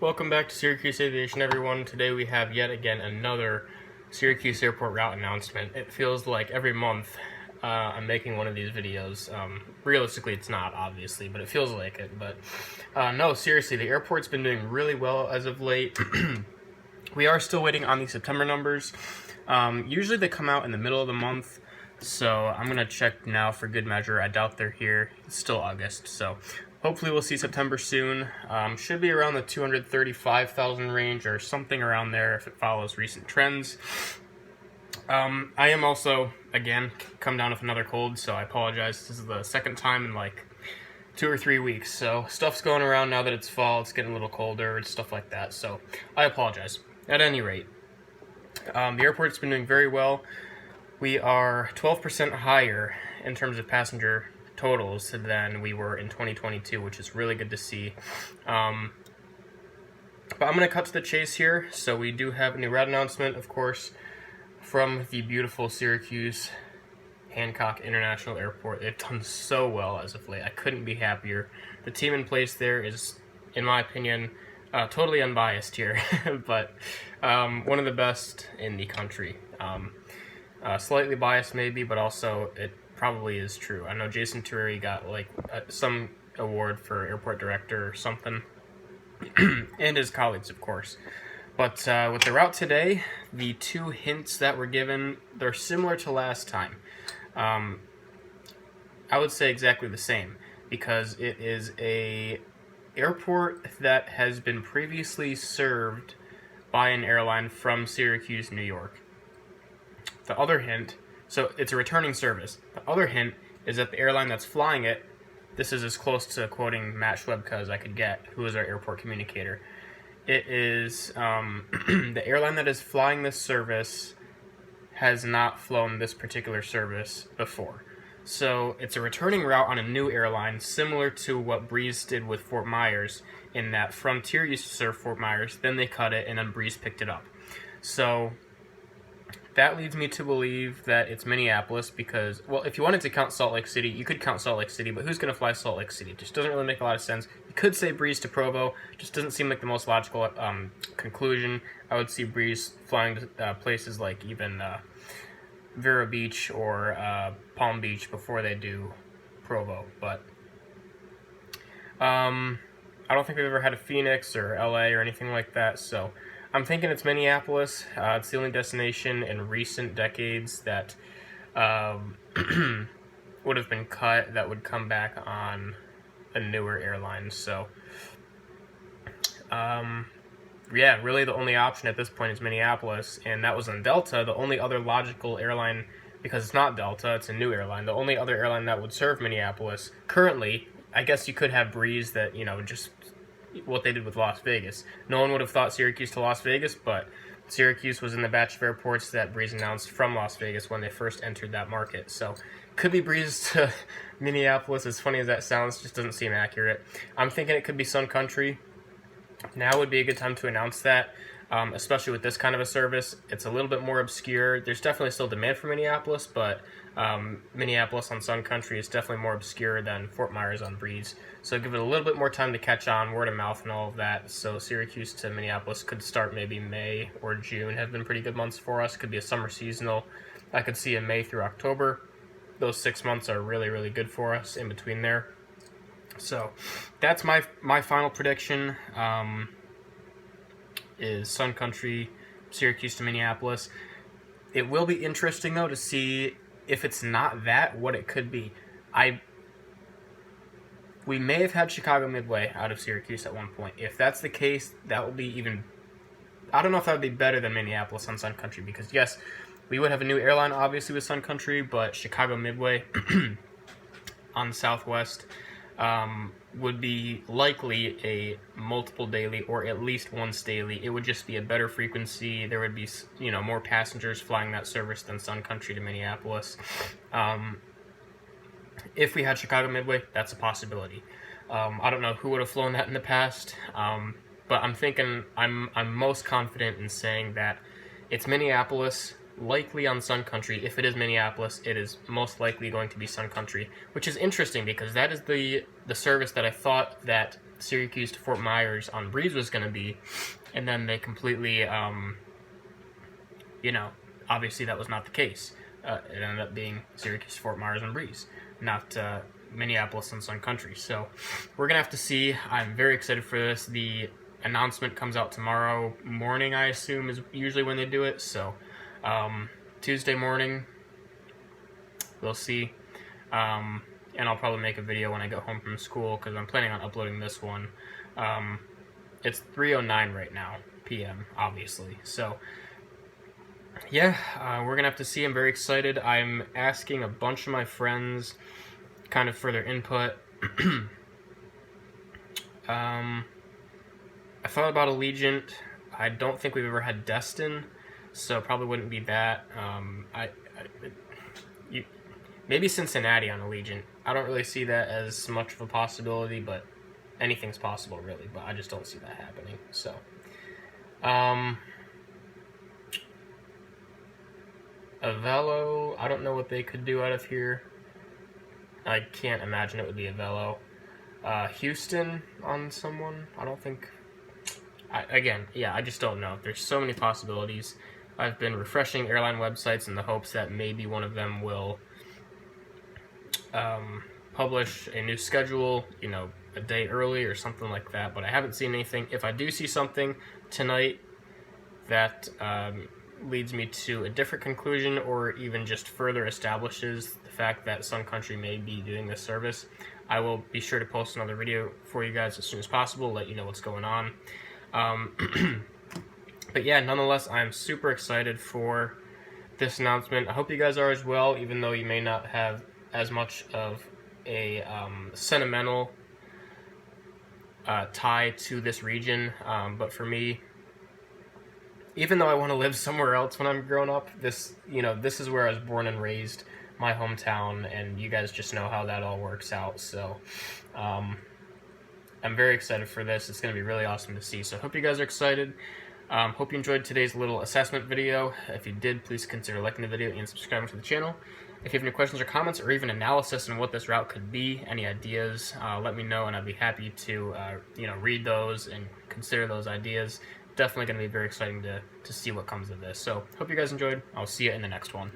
Welcome back to Syracuse Aviation, everyone. Today we have yet again another Syracuse Airport route announcement. It feels like every month I'm making one of these videos. Realistically, it's not, obviously, but it feels like it. But no, seriously, the airport's been doing really well as of late. We are still waiting on the September numbers. Usually they come out in the middle of the month, so I'm going to check now for good measure. I doubt they're here. It's still August, so hopefully we'll see September soon. Should be around the 235,000 range or something around there if it follows recent trends. I am also, again, come down with another cold, so I apologize. This is the second time in like 2 or 3 weeks, so stuff's going around now that it's fall. It's getting a little colder and stuff like that, so I apologize. At any rate, the airport's been doing very well. We are 12% higher in terms of passenger totals than we were in 2022, which is really good to see. But I'm going to cut to the chase here. So we do have a new route announcement, of course, from the beautiful Syracuse Hancock International Airport. They've done so well as of late. I couldn't be happier. The team in place there is, in my opinion, totally unbiased here, but one of the best in the country. Slightly biased maybe, but also it probably is true. I know Jason Tureri got like some award for airport director or something, and his colleagues, of course. But with the route today, the two hints that were given, they're similar to last time. I would say exactly the same, because it is a airport that has been previously served by an airline from Syracuse, New York. The other hint, so it's a returning service. The other hint is that the airline that's flying it, this is as close to quoting Matt Schwebka as I could get, who is our airport communicator. It is the airline that is flying this service has not flown this particular service before. So it's a returning route on a new airline, similar to what Breeze did with Fort Myers, in that Frontier used to serve Fort Myers, then they cut it, and then Breeze picked it up. So that leads me to believe that it's Minneapolis because, well, if you wanted to count Salt Lake City, you could count Salt Lake City, but who's going to fly Salt Lake City? It just doesn't really make a lot of sense. You could say Breeze to Provo, just doesn't seem like the most logical conclusion. I would see Breeze flying to places like even Vero Beach or Palm Beach before they do Provo, but I don't think we've ever had a Phoenix or LA or anything like that, so I'm thinking it's Minneapolis. It's the only destination in recent decades that would have been cut that would come back on a newer airline. So, yeah, really the only option at this point is Minneapolis, and that was on Delta. The only other logical airline, because it's not Delta, it's a new airline, the only other airline that would serve Minneapolis currently, I guess you could have Breeze that, just what they did with Las Vegas. No one would have thought Syracuse to Las Vegas, but Syracuse was in the batch of airports that Breeze announced from Las Vegas when they first entered that market. So could be Breeze to Minneapolis. As funny as that sounds, just doesn't seem accurate. I'm thinking it could be Sun Country. Now would be a good time to announce that, especially with this kind of a service. It's a little bit more obscure. There's definitely still demand for Minneapolis, but Minneapolis on Sun Country is definitely more obscure than Fort Myers on Breeze. So give it a little bit more time to catch on, word of mouth and all of that. So Syracuse to Minneapolis could start maybe May or June, have been pretty good months for us. Could be a summer seasonal. I could see a May through October. Those 6 months are really, really good for us in between there. So that's my final prediction, is Sun Country, Syracuse to Minneapolis. It will be interesting, though, to see if it's not that, what it could be. We may have had Chicago Midway out of Syracuse at one point. If that's the case, that will be even, I don't know if that would be better than Minneapolis on Sun Country, because yes, we would have a new airline obviously with Sun Country, but Chicago Midway on Southwest would be likely a multiple daily or at least once daily. It would just be a better frequency. There would be, more passengers flying that service than Sun Country to Minneapolis. If we had Chicago Midway, that's a possibility. I don't know who would have flown that in the past, but I'm thinking I'm most confident in saying that it's Minneapolis, likely on Sun Country. If it is Minneapolis, it is most likely going to be Sun Country, which is interesting because that is the service that I thought that Syracuse to Fort Myers on Breeze was going to be, and then they completely, you know, obviously that was not the case. It ended up being Syracuse, Fort Myers, and Breeze, not Minneapolis and Sun Country. So we're going to have to see. I'm very excited for this. The announcement comes out tomorrow morning, I assume, is usually when they do it. So Tuesday morning, we'll see. And I'll probably make a video when I get home from school, because I'm planning on uploading this one. It's 3:09 right now, p.m., obviously. So yeah, we're gonna have to see. I'm very excited. I'm asking a bunch of my friends kind of for their input. I thought about Allegiant. I don't think we've ever had Destin, so probably wouldn't be that. Maybe Cincinnati on Allegiant. I don't really see that as much of a possibility, but anything's possible, really. But I just don't see that happening. So, Avello, I don't know what they could do out of here. I can't imagine it would be Avello. Houston on someone? I don't think... I just don't know. There's so many possibilities. I've been refreshing airline websites in the hopes that maybe one of them will publish a new schedule, you know, a day early or something like that, but I haven't seen anything. If I do see something tonight that leads me to a different conclusion, or even just further establishes the fact that Sun Country may be doing this service, I will be sure to post another video for you guys as soon as possible, let you know what's going on. But yeah, nonetheless, I'm super excited for this announcement. I hope you guys are as well, even though you may not have as much of a sentimental tie to this region. But for me, even though I want to live somewhere else when I'm grown up, this is where I was born and raised, my hometown, and you guys just know how that all works out. So I'm very excited for this. It's going to be really awesome to see. So I hope you guys are excited. Hope you enjoyed today's little assessment video. If you did, please consider liking the video and subscribing to the channel. If you have any questions or comments, or even analysis on what this route could be, any ideas, let me know, and I'd be happy to read those and consider those ideas. Definitely going to be very exciting to see what comes of this. So hope you guys enjoyed. I'll see you in the next one.